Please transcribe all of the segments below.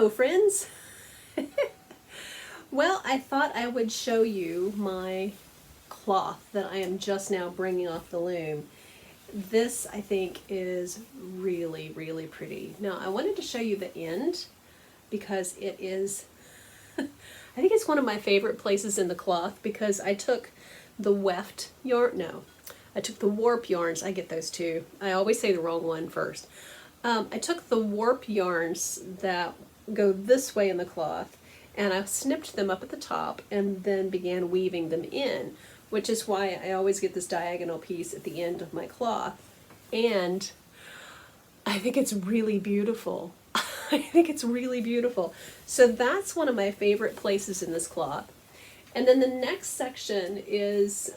Hello friends! Well, I thought I would show you my cloth that I am just now bringing off the loom. This, I think, is really, really pretty. Now, I wanted to show you the end because it is, I think it's one of my favorite places in the cloth because I took the weft yarn, no, I took the warp yarns, I get those two. I always say the wrong one first. I took the warp yarns that go this way in the cloth and I snipped them up at the top and then began weaving them in, which is why I always get this diagonal piece at the end of my cloth. And I think it's really beautiful. I think it's really beautiful. So that's one of my favorite places in this cloth. And then the next section is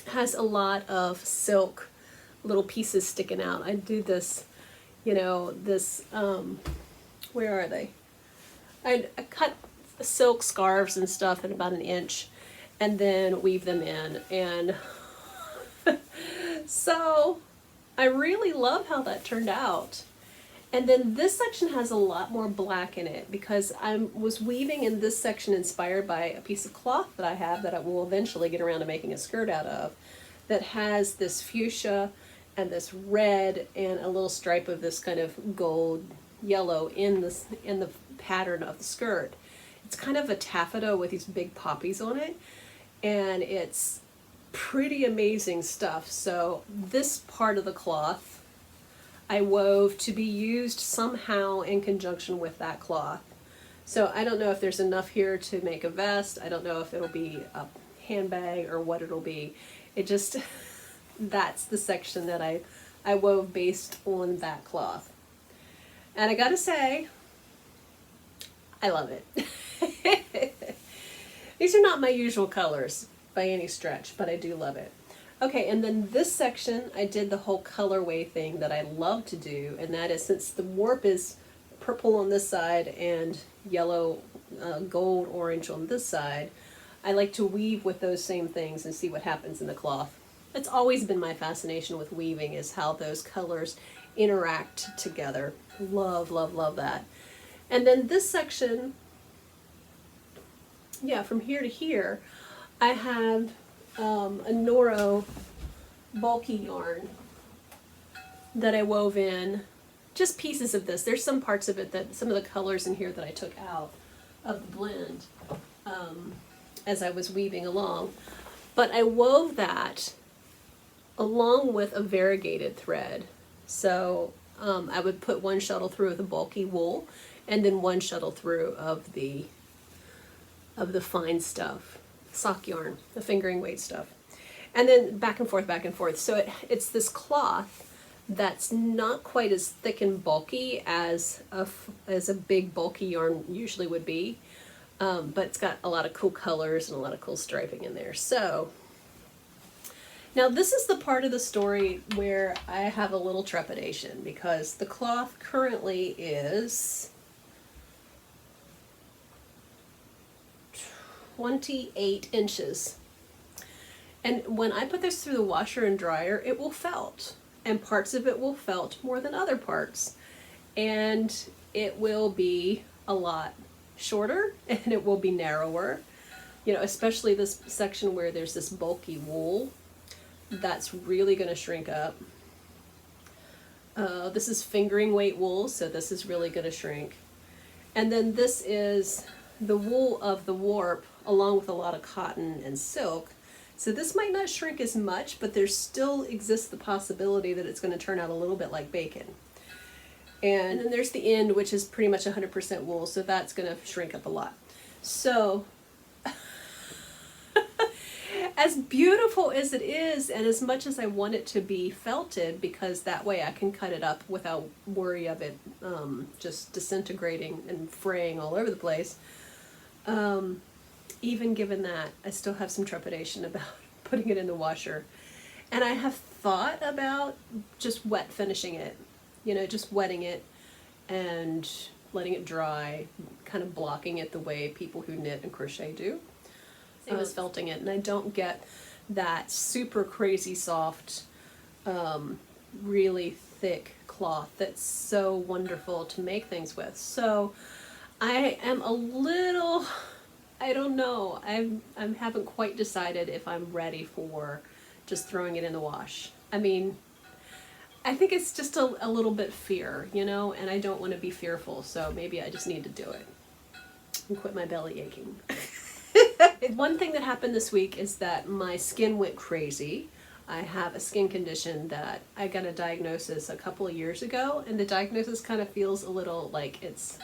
has a lot of silk little pieces sticking out. I do this, you know, this, where are they? I cut silk scarves and stuff at about 1 inch and then weave them in. And so I really love how that turned out. And then this section has a lot more black in it because I was weaving in this section inspired by a piece of cloth that I have that I will eventually get around to making a skirt out of that has this fuchsia and this red and a little stripe of this kind of gold yellow in the pattern of the skirt. It's kind of a taffeta with these big poppies on it, and it's pretty amazing stuff. So this part of the cloth I wove to be used somehow in conjunction with that cloth. So I don't know if there's enough here to make a vest. I don't know if it'll be a handbag or what it'll be. It just, that's the section that I wove based on that cloth. And I gotta say, I love it. These are not my usual colors by any stretch, but I do love it. Okay, and then this section, I did the whole colorway thing that I love to do, and that is since the warp is purple on this side and yellow, gold, orange on this side, I like to weave with those same things and see what happens in the cloth. It's always been my fascination with weaving is how those colors interact together. Love, love, love that. And then this section, yeah, from here to here, I have a Noro bulky yarn that I wove in, just pieces of this. There's some parts of it that, some of the colors in here that I took out of the blend as I was weaving along. But I wove that along with a variegated thread. So I would put one shuttle through of the bulky wool and then one shuttle through of the fine stuff, sock yarn, the fingering weight stuff. And then back and forth, back and forth. So it's this cloth that's not quite as thick and bulky as a big bulky yarn usually would be, but it's got a lot of cool colors and a lot of cool striping in there. So now this is the part of the story where I have a little trepidation because the cloth currently is 28 inches. And when I put this through the washer and dryer, it will felt. And parts of it will felt more than other parts. And it will be a lot shorter and it will be narrower. You know, especially this section where there's this bulky wool. That's really going to shrink up. This is fingering weight wool, so this is really going to shrink. And then this is the wool of the warp along with a lot of cotton and silk. So this might not shrink as much, but there still exists the possibility that it's going to turn out a little bit like bacon. And then there's the end, which is pretty much 100% wool, so that's going to shrink up a lot. So as beautiful as it is, and as much as I want it to be felted, because that way I can cut it up without worry of it just disintegrating and fraying all over the place, even given that, I still have some trepidation about putting it in the washer. And I have thought about just wet finishing it, you know, just wetting it and letting it dry, kind of blocking it the way people who knit and crochet do. Same as felting it, and I don't get that super crazy soft, really thick cloth that's so wonderful to make things with. So I am a little, I don't know, I haven't quite decided if I'm ready for just throwing it in the wash. I mean, I think it's just a little bit fear, you know, and I don't want to be fearful, so maybe I just need to do it and quit my belly aching. One thing that happened this week is that my skin went crazy. I have a skin condition that I got a diagnosis a couple of years ago, and the diagnosis kind of feels a little like it's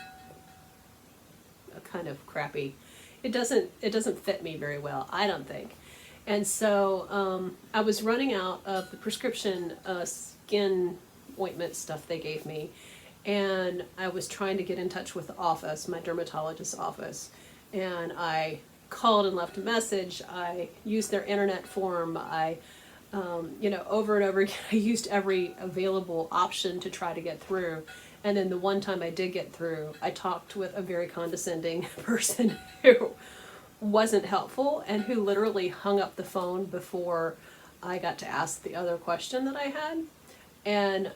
a kind of crappy. It doesn't fit me very well, I don't think. And so I was running out of the prescription skin ointment stuff they gave me, and I was trying to get in touch with the office, my dermatologist's office, and I called and left a message. I used their internet form. I, you know, over and over again, I used every available option to try to get through. And then the one time I did get through, I talked with a very condescending person who wasn't helpful and who literally hung up the phone before I got to ask the other question that I had. And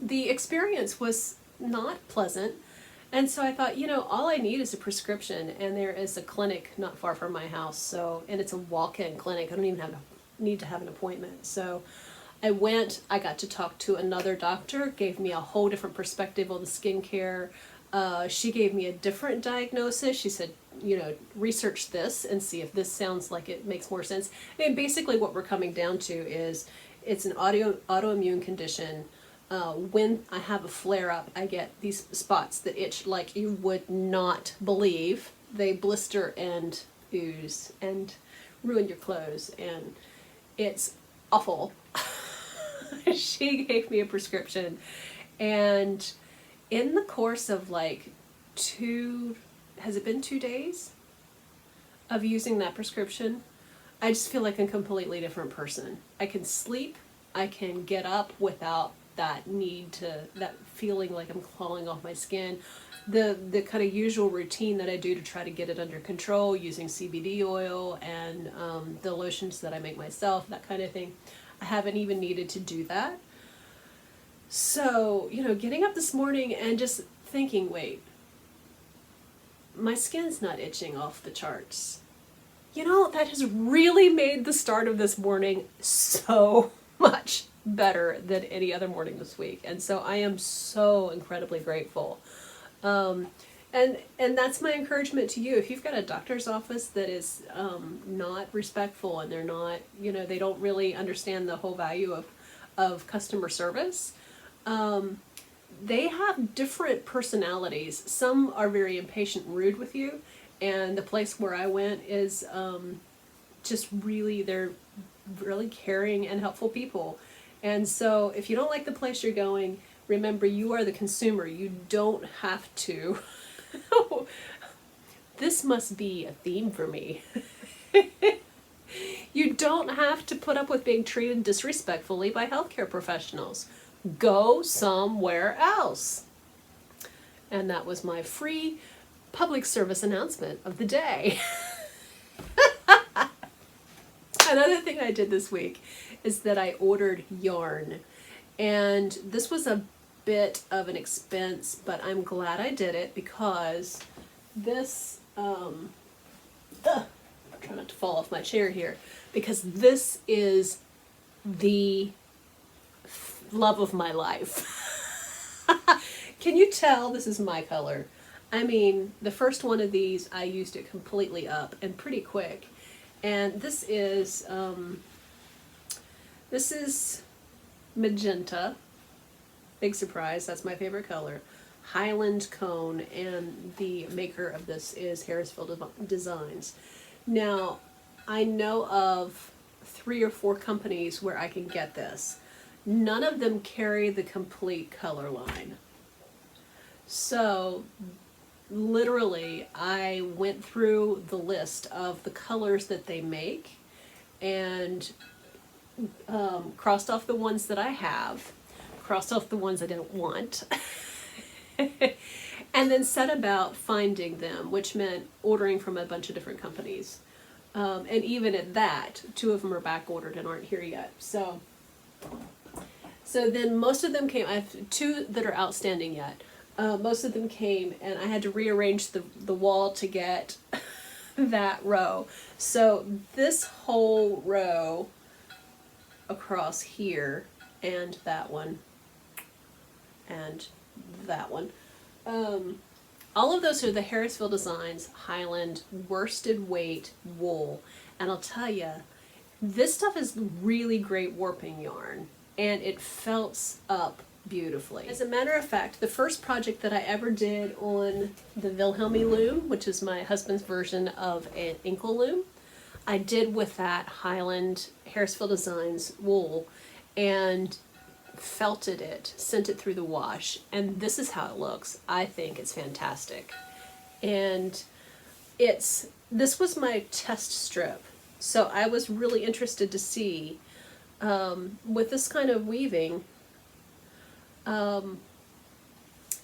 the experience was not pleasant. And so I thought, you know, all I need is a prescription, and there is a clinic not far from my house, so, and it's a walk-in clinic. I don't even need to have an appointment. So I went, I got to talk to another doctor, gave me a whole different perspective on the skincare. She gave me a different diagnosis. She said, you know, research this and see if this sounds like it makes more sense. And basically what we're coming down to is it's an autoimmune condition. When I have a flare-up, I get these spots that itch like you would not believe. They blister and ooze and ruin your clothes, and it's awful. She gave me a prescription, and in the course of like has it been 2 days of using that prescription, I just feel like a completely different person. I can sleep, I can get up without that feeling like I'm clawing off my skin. The kind of usual routine that I do to try to get it under control, using CBD oil and the lotions that I make myself, that kind of thing. I haven't even needed to do that. So, you know, getting up this morning and just thinking, wait, my skin's not itching off the charts. You know, that has really made the start of this morning so much better than any other morning this week. And so I am so incredibly grateful. And that's my encouragement to you. If you've got a doctor's office that is not respectful, and they're not, you know, they don't really understand the whole value of customer service, they have different personalities. Some are very impatient and rude with you, and the place where I went is just really, they're really caring and helpful people. And so if you don't like the place you're going, remember, you are the consumer. You don't have to. This must be a theme for me. You don't have to put up with being treated disrespectfully by healthcare professionals. Go somewhere else. And that was my free public service announcement of the day. Another thing I did this week is that I ordered yarn. And this was a bit of an expense, but I'm glad I did it because this, I'm trying not to fall off my chair here, because this is the love of my life. Can you tell this is my color? I mean, the first one of these, I used it completely up and pretty quick. And this is magenta. Big surprise, that's my favorite color. Highland Cone, and the maker of this is Harrisville Designs. Now, I know of 3 or 4 companies where I can get this. None of them carry the complete color line. So, literally, I went through the list of the colors that they make and crossed off the ones that I have, crossed off the ones I didn't want, and then set about finding them, which meant ordering from a bunch of different companies. And even at that, 2 of them are back ordered and aren't here yet. So So then most of them came. I have two that are outstanding yet. Most of them came, and I had to rearrange the wall to get that row. So this whole row across here, and that one, and that one. All of those are the Harrisville Designs Highland worsted weight wool. And I'll tell you, this stuff is really great warping yarn, and it felts up beautifully. As a matter of fact, the first project that I ever did on the Wilhelmy Loom, which is my husband's version of an Inkle Loom, I did with that Highland Harrisville Designs wool, and felted it, sent it through the wash, and this is how it looks. I think it's fantastic. And this was my test strip, so I was really interested to see with this kind of weaving, in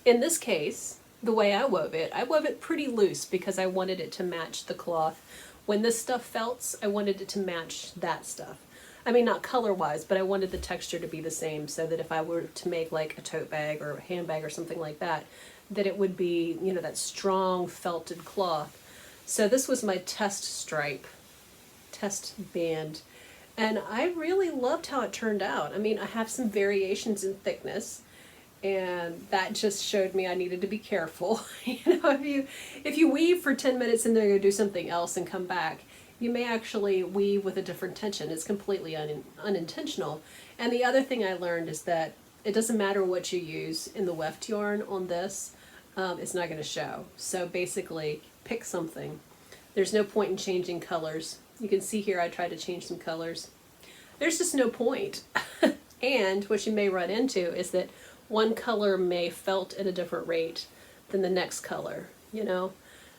this case, the way I wove it pretty loose because I wanted it to match the cloth. When this stuff felts, I wanted it to match that stuff. I mean, not color-wise, but I wanted the texture to be the same so that if I were to make like a tote bag or a handbag or something like that, that it would be, you know, that strong felted cloth. So this was my test stripe, test band, and I really loved how it turned out. I mean, I have some variations in thickness, and that just showed me I needed to be careful. You know, if you weave for 10 minutes and then go do something else and come back, you may actually weave with a different tension. It's completely unintentional. And the other thing I learned is that it doesn't matter what you use in the weft yarn on this, it's not going to show. So basically, pick something. There's no point in changing colors. You can see here I tried to change some colors. There's just no point. And what you may run into is that one color may felt at a different rate than the next color, you know?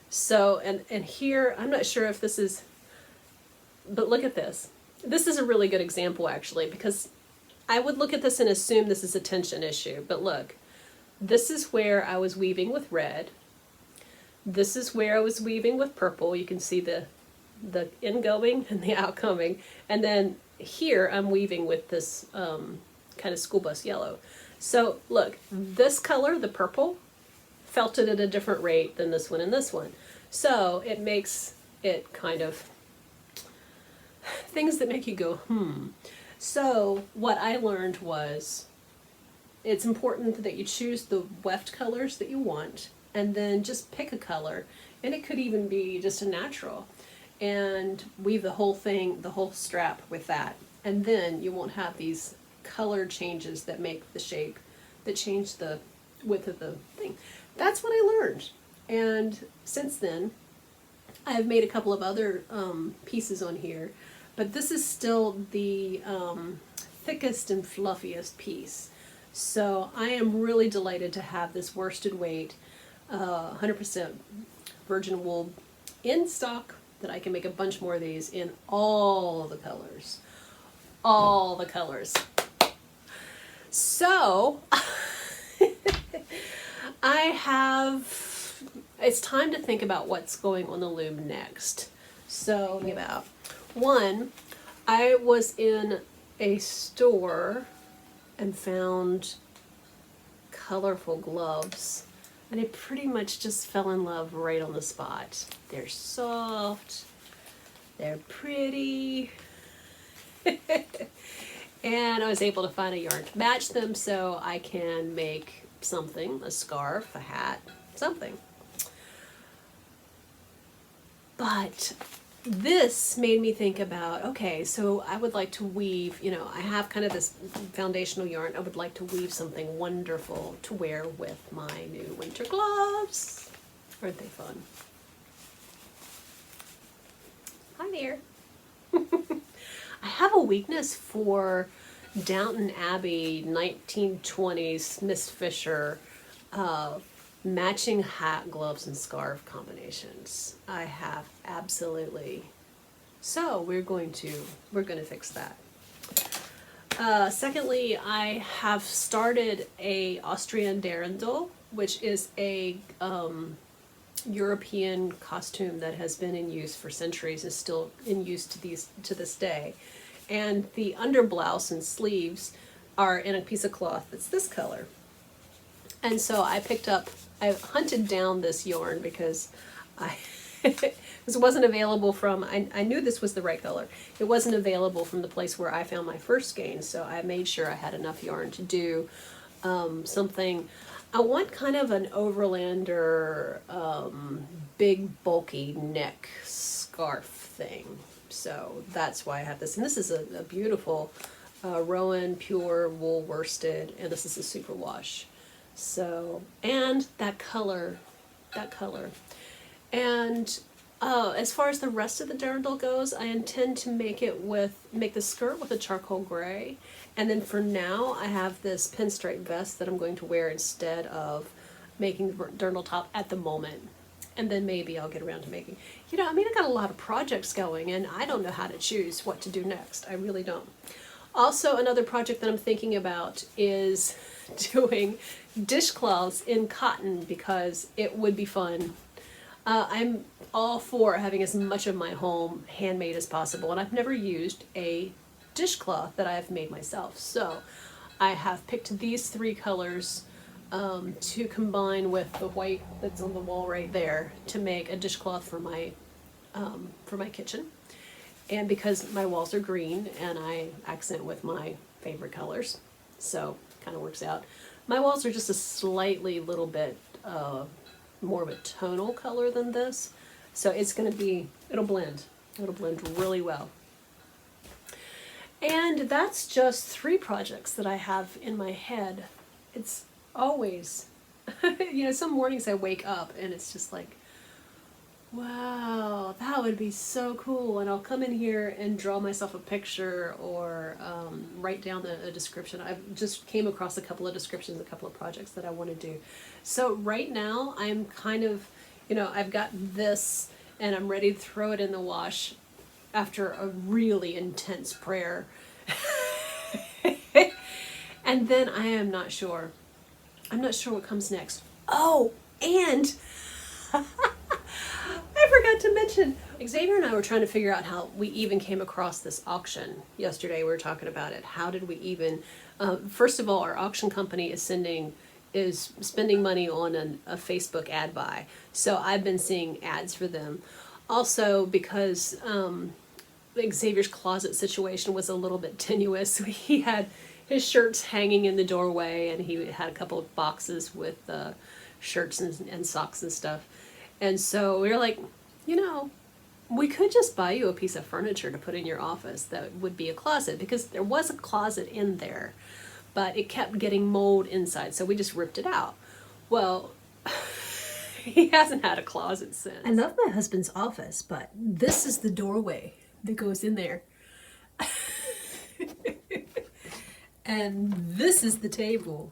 So, and here, I'm not sure if this is, but look at this. This is a really good example actually, because I would look at this and assume this is a tension issue, but look, this is where I was weaving with red. This is where I was weaving with purple. You can see the ingoing and the outcoming. And then here I'm weaving with this kind of school bus yellow. So look, this color, the purple, felted at a different rate than this one and this one. So it makes it kind of things that make you go, So what I learned was it's important that you choose the weft colors that you want, and then just pick a color, and it could even be just a natural, and weave the whole thing, the whole strap with that. And then you won't have these color changes that make the shape, that change the width of the thing. That's what I learned. And since then, I've made a couple of other pieces on here, but this is still the thickest and fluffiest piece. So I am really delighted to have this worsted weight, 100% virgin wool in stock, that I can make a bunch more of these in all the colors. All the colors. So, it's time to think about what's going on the loom next. So, about one, I was in a store and found colorful gloves, and I pretty much just fell in love right on the spot. They're soft, they're pretty, and I was able to find a yarn to match them so I can make something, a scarf, a hat, something. But this made me think about, okay, so I would like to weave, you know, I have kind of this foundational yarn. I would like to weave something wonderful to wear with my new winter gloves. Aren't they fun? Hi there. I have a weakness for Downton Abbey 1920s Miss Fisher matching hat, gloves, and scarf combinations. I have absolutely. So we're going to fix that. Secondly, I have started a Austrian Dirndl, which is a European costume that has been in use for centuries and still in use to this day. And the underblouse and sleeves are in a piece of cloth that's this color. And so I hunted down this yarn because it wasn't available from, I knew this was the right color. It wasn't available from the place where I found my first skeins, so I made sure I had enough yarn to do something. I want kind of an overlander, big bulky neck scarf thing. So that's why I have this. And this is a beautiful Rowan pure wool worsted, and this is a superwash. So, and that color. And as far as the rest of the dirndl goes, I intend to make the skirt with a charcoal gray. And then for now, I have this pinstripe vest that I'm going to wear instead of making the dirndl top at the moment. And then maybe I'll get around to making, I got a lot of projects going, and I don't know how to choose what to do next. I really don't. Also, another project that I'm thinking about is doing dishcloths in cotton because it would be fun. I'm all for having as much of my home handmade as possible, and I've never used a dishcloth that I have made myself. So I have picked these 3 colors to combine with the white that's on the wall right there to make a dishcloth for my kitchen. And because my walls are green and I accent with my favorite colors, so kind of works out. My walls are just a slightly little bit more of a tonal color than this, so it'll blend really well. And that's just 3 projects that I have in my head. It's always, some mornings I wake up and it's just like, wow, that would be so cool. And I'll come in here and draw myself a picture or write down a description. I've just came across a couple of descriptions, a couple of projects that I want to do. So right now I'm kind of, I've got this and I'm ready to throw it in the wash after a really intense prayer. And then I am not sure. I'm not sure what comes next. Oh, and I forgot to mention, Xavier and I were trying to figure out how we even came across this auction yesterday. We were talking about it. How did we even, first of all, our auction company is spending money on a Facebook ad buy. So I've been seeing ads for them. Also, because Xavier's closet situation was a little bit tenuous, he had his shirts hanging in the doorway, and he had a couple of boxes with shirts and socks and stuff. And so we were like, we could just buy you a piece of furniture to put in your office that would be a closet, because there was a closet in there, but it kept getting mold inside, so we just ripped it out. Well, he hasn't had a closet since. I love my husband's office, but this is the doorway that goes in there. And this is the table.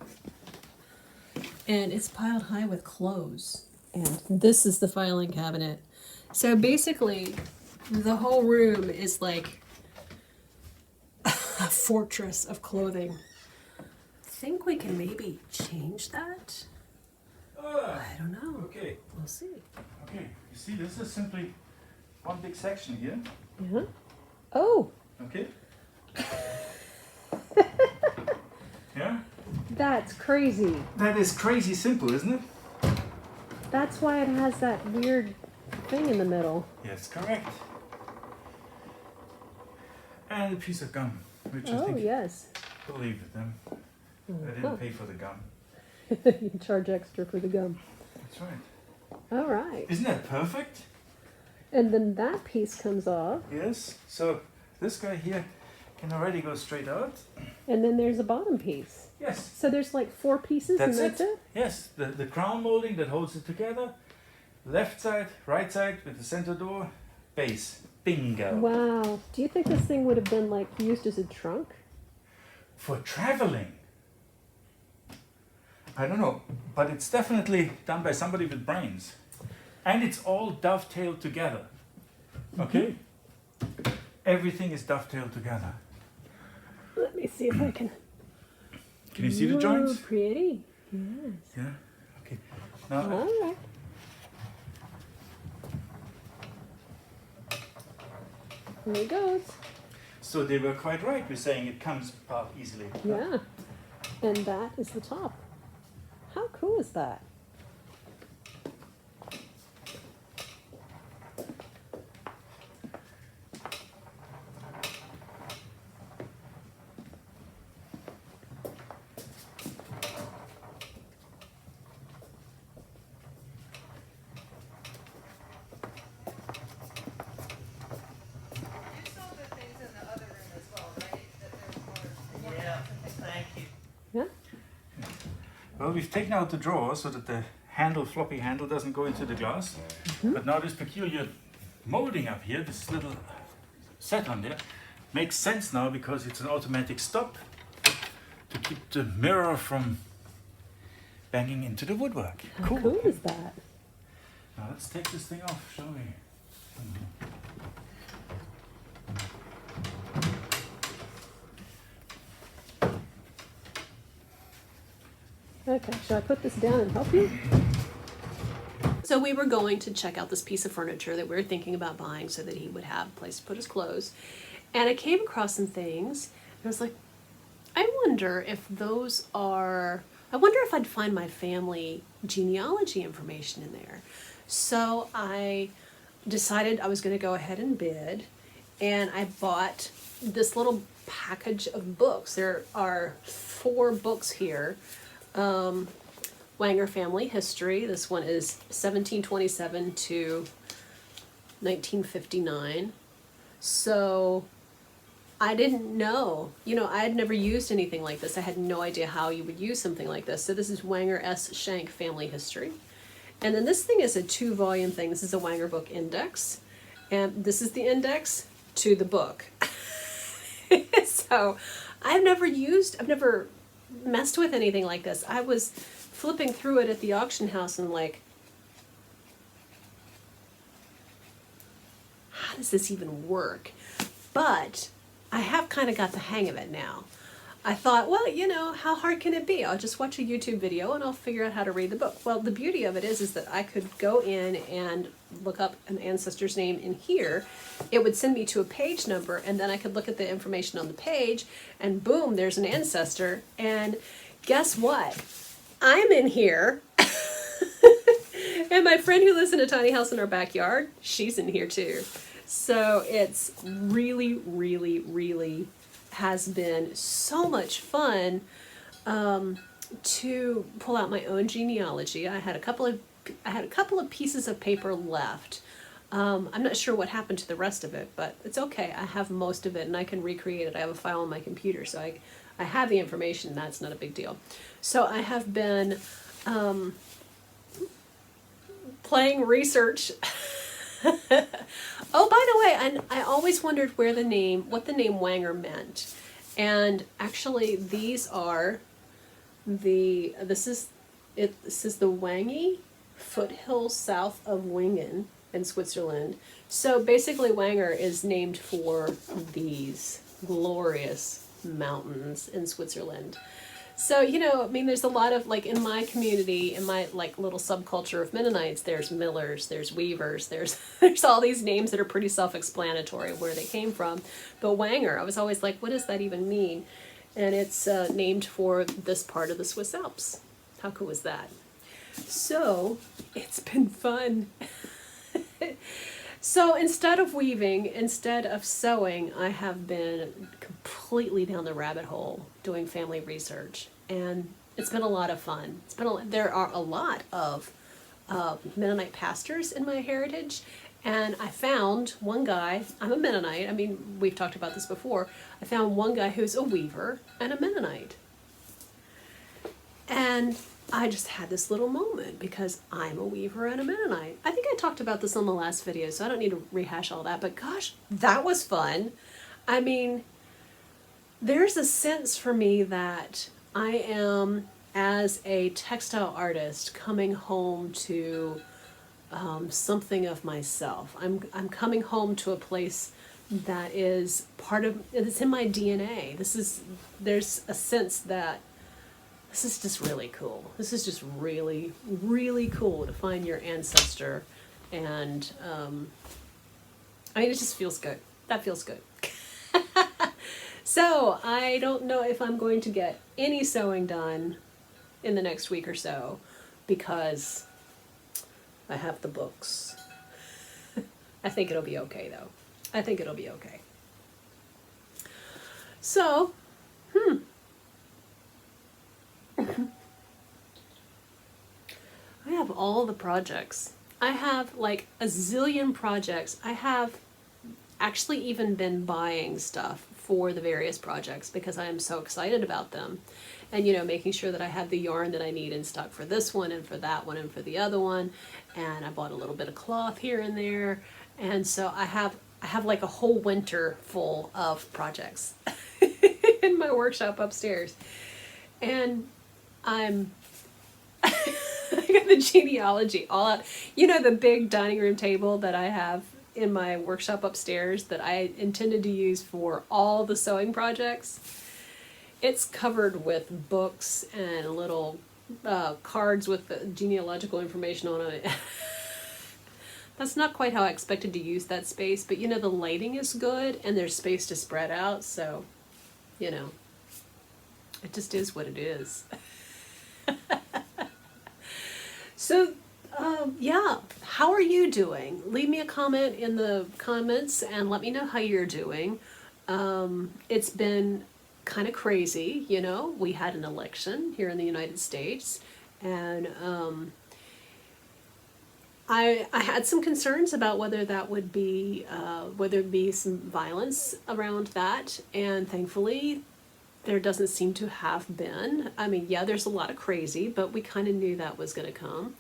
And it's piled high with clothes. And this is the filing cabinet. So basically, the whole room is like a fortress of clothing. I think we can maybe change that. I don't know. Okay. We'll see. Okay, you see, this is simply one big section here. Yeah. Oh. Okay. Yeah? That's crazy. That is crazy simple, isn't it? That's why it has that weird thing in the middle. Yes, correct. And a piece of gum, which I Oh, think yes. we'll leave with them. I didn't pay for the gum. You charge extra for the gum. That's right. All right. Isn't that perfect? And then that piece comes off. Yes. So this guy here can already go straight out. And then there's a bottom piece. Yes. So there's like 4 pieces That's and that's it? Yes. The crown molding that holds it together. Left side, right side with the center door. Base. Bingo. Wow. Do you think this thing would have been like used as a trunk? For traveling. I don't know, but it's definitely done by somebody with brains. And it's all dovetailed together. Okay? Everything is dovetailed together. Let me see if I can. Can you see the joints? Pretty. Yes. Yeah? Okay. Now, All right. Here it goes. so they were quite right with saying it comes apart easily. Yeah. And that is the top. How cool is that? Yeah. Well, we've taken out the drawer so that the handle, floppy handle, doesn't go into the glass. But now this peculiar molding up here, this little set on there, makes sense now because it's an automatic stop to keep the mirror from banging into the woodwork. How cool is that? Now let's take this thing off, shall we? Okay, shall I put this down and help you? So we were going to check out this piece of furniture that we were thinking about buying so that he would have a place to put his clothes. And I came across some things, and I was like, I wonder if those are, I wonder if I'd find my family genealogy information in there. So I decided I was going to go ahead and bid, and I bought this little package of books. There are 4 books here. Wanger Family History. This one is 1727 to 1959. So I didn't know, I had never used anything like this. I had no idea how you would use something like this. So this is Wanger S. Shank Family History. And then this thing is a 2-volume thing. This is a Wanger book index. And this is the index to the book. So I've never messed with anything like this. I was flipping through it at the auction house and like, how does this even work? But I have kind of got the hang of it now. I thought, well, how hard can it be? I'll just watch a YouTube video and I'll figure out how to read the book. Well, the beauty of it is that I could go in and look up an ancestor's name in here. It would send me to a page number, and then I could look at the information on the page, and boom, there's an ancestor. And guess what? I'm in here. And my friend who lives in a tiny house in our backyard, she's in here too. So it's really, really, really has been so much fun to pull out my own genealogy. I had a couple of pieces of paper left. I'm not sure what happened to the rest of it, but it's okay. I have most of it and I can recreate it. I have a file on my computer, so I have the information. That's not a big deal. So I have been playing research. Oh, by the way, I always wondered what the name Wanger meant. And actually these are this is the Wangi foothills south of Wingen in Switzerland. So basically Wanger is named for these glorious mountains in Switzerland. So, there's a lot of, like, in my community, in my, like, little subculture of Mennonites, there's millers, there's weavers, there's all these names that are pretty self-explanatory where they came from. But Wanger, I was always like, what does that even mean? And it's named for this part of the Swiss Alps. How cool is that? So, it's been fun. So instead of weaving, instead of sewing, I have been completely down the rabbit hole doing family research, and it's been a lot of fun. There are a lot of Mennonite pastors in my heritage, and I found one guy. I'm a Mennonite. I mean, we've talked about this before. I found one guy who's a weaver and a Mennonite, and I just had this little moment because I'm a weaver and a Mennonite. I think I talked about this on the last video, so I don't need to rehash all that, but gosh, that was fun. I mean, there's a sense for me that I am, as a textile artist, coming home to something of myself. I'm coming home to a place that is it's in my DNA. There's a sense that this is just really cool. This is just really, really cool to find your ancestor. And, it just feels good. That feels good. So I don't know if I'm going to get any sewing done in the next week or so because I have the books. I think it'll be okay though. I think it'll be okay. So, I have all the projects. I have like a zillion projects. I have actually even been buying stuff for the various projects because I am so excited about them. And, you know, making sure that I have the yarn that I need in stock for this one and for that one and for the other one. And I bought a little bit of cloth here and there. And so I have like a whole winter full of projects in my workshop upstairs. And I got the genealogy all out. You know, the big dining room table that I have in my workshop upstairs that I intended to use for all the sewing projects. It's covered with books and little cards with the genealogical information on it. That's not quite how I expected to use that space, but you know, the lighting is good and there's space to spread out, so, you know, it just is what it is. So, yeah, how are you doing? Leave me a comment in the comments and let me know how you're doing. It's been kind of crazy, you know. We had an election here in the United States, and I had some concerns about whether that would be, whether it'd be some violence around that, and thankfully there doesn't seem to have been. I mean, yeah, there's a lot of crazy, but we kind of knew that was going to come.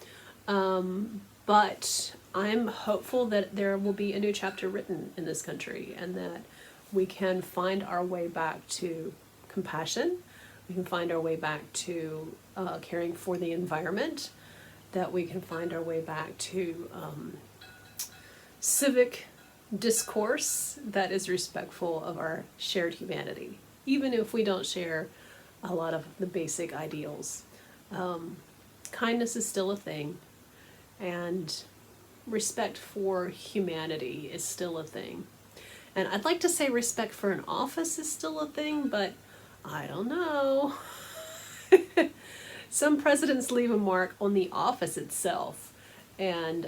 But I'm hopeful that there will be a new chapter written in this country and that we can find our way back to compassion. We can find our way back to caring for the environment, that we can find our way back to civic discourse that is respectful of our shared humanity, even if we don't share a lot of the basic ideals. Kindness is still a thing, and respect for humanity is still a thing. And I'd like to say respect for an office is still a thing, but I don't know. Some presidents leave a mark on the office itself, and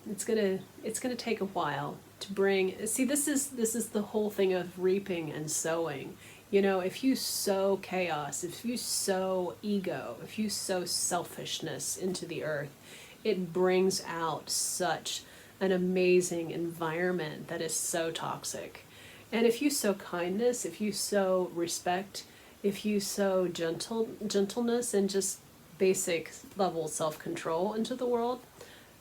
it's gonna take a while to bring. See, this is the whole thing of reaping and sowing. You know, if you sow chaos, if you sow ego, if you sow selfishness into the earth, it brings out such an amazing environment that is so toxic. And if you sow kindness, if you sow respect, if you sow gentleness and just basic level self-control into the world,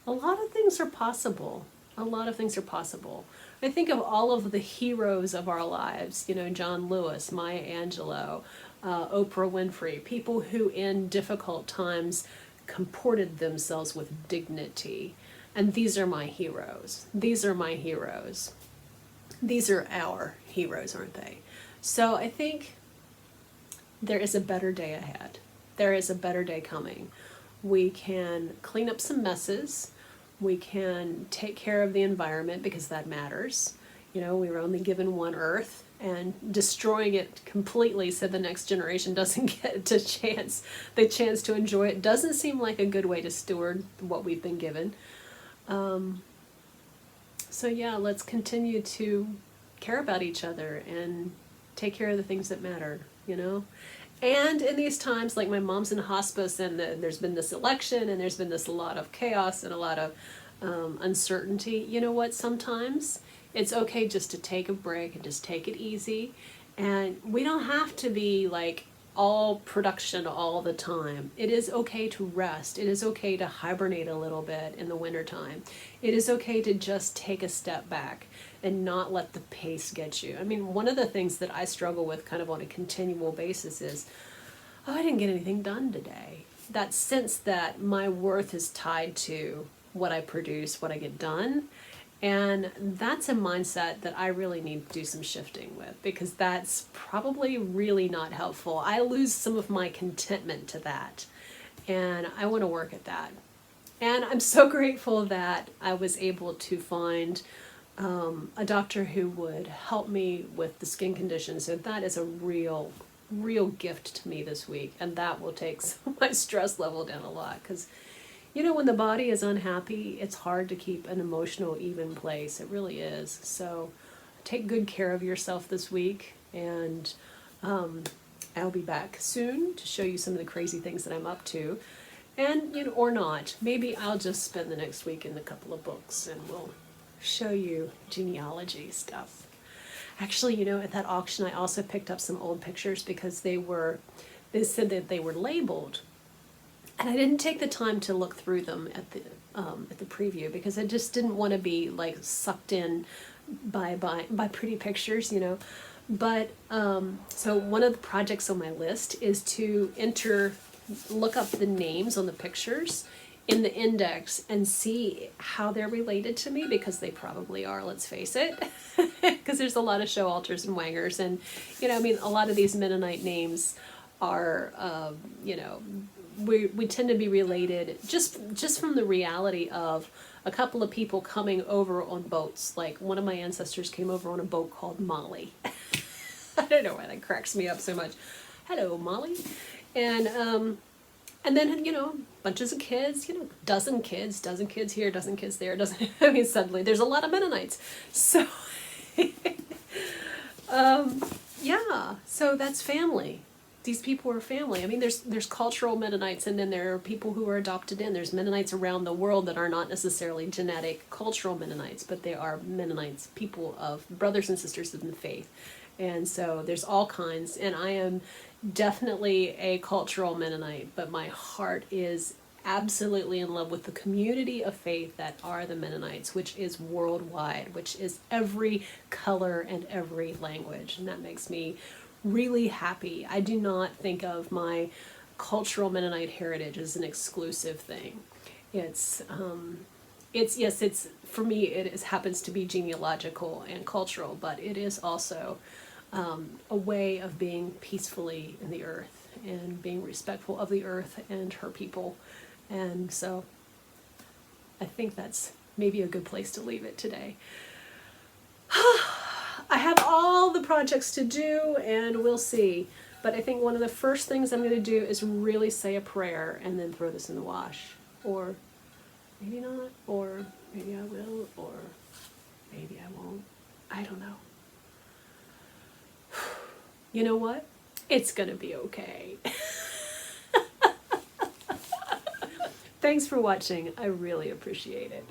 a lot of things are possible. A lot of things are possible. I think of all of the heroes of our lives, you know, John Lewis, Maya Angelou, Oprah Winfrey, people who in difficult times comported themselves with dignity. And these are my heroes. These are my heroes. These are our heroes, aren't they? So I think there is a better day ahead. There is a better day coming. We can clean up some messes. We can take care of the environment because that matters. You know, we were only given one earth, and destroying it completely so the next generation doesn't get the chance to enjoy it doesn't seem like a good way to steward what we've been given. So yeah, let's continue to care about each other and take care of the things that matter, you know? And in these times, like my mom's in hospice, and there's been this election, and there's been a lot of chaos and a lot of uncertainty. You know what? Sometimes it's okay just to take a break and just take it easy. And we don't have to be like all production all the time. It is okay to rest. It is okay to hibernate a little bit in the wintertime. It is okay to just take a step back and not let the pace get you. I mean, one of the things that I struggle with kind of on a continual basis is, oh, I didn't get anything done today. That sense that my worth is tied to what I produce, what I get done. And that's a mindset that I really need to do some shifting with, because that's probably really not helpful. I lose some of my contentment to that, and I want to work at that. And I'm so grateful that I was able to find a doctor who would help me with the skin condition. So that is a real gift to me this week, and that will take my stress level down a lot, because you know, when the body is unhappy, it's hard to keep an emotional even place. It really is. So take good care of yourself this week, and I'll be back soon to show you some of the crazy things that I'm up to. And, you know, or not. Maybe I'll just spend the next week in a couple of books and we'll show you genealogy stuff. Actually, you know, at that auction I also picked up some old pictures because they said that they were labeled. And I didn't take the time to look through them at the preview, because I just didn't want to be like sucked in by pretty pictures, you know. But so one of the projects on my list is to look up the names on the pictures in the index and see how they're related to me, because they probably are, let's face it, because there's a lot of Showalters and Wangers, and you know, I mean, a lot of these Mennonite names are, you know, we tend to be related just from the reality of a couple of people coming over on boats. Like one of my ancestors came over on a boat called Molly. I don't know why that cracks me up so much. Hello, Molly. And then, you know, bunches of kids, you know, dozen kids here, dozen kids there, I mean, suddenly there's a lot of Mennonites. So, yeah, so that's family. These people are family. I mean, there's cultural Mennonites, and then there are people who are adopted in. There's Mennonites around the world that are not necessarily genetic cultural Mennonites, but they are Mennonites, people of brothers and sisters in the faith. And so there's all kinds, and I am definitely a cultural Mennonite, but my heart is absolutely in love with the community of faith that are the Mennonites, which is worldwide, which is every color and every language, and that makes me really happy. I do not think of my cultural Mennonite heritage as an exclusive thing. It's for me it happens to be genealogical and cultural, but it is also a way of being peacefully in the earth and being respectful of the earth and her people. And so I think that's maybe a good place to leave it today. I have all the projects to do, and we'll see. But I think one of the first things I'm going to do is really say a prayer and then throw this in the wash. Or maybe not, or maybe I will, or maybe I won't. I don't know. You know what? It's going to be okay. Thanks for watching. I really appreciate it.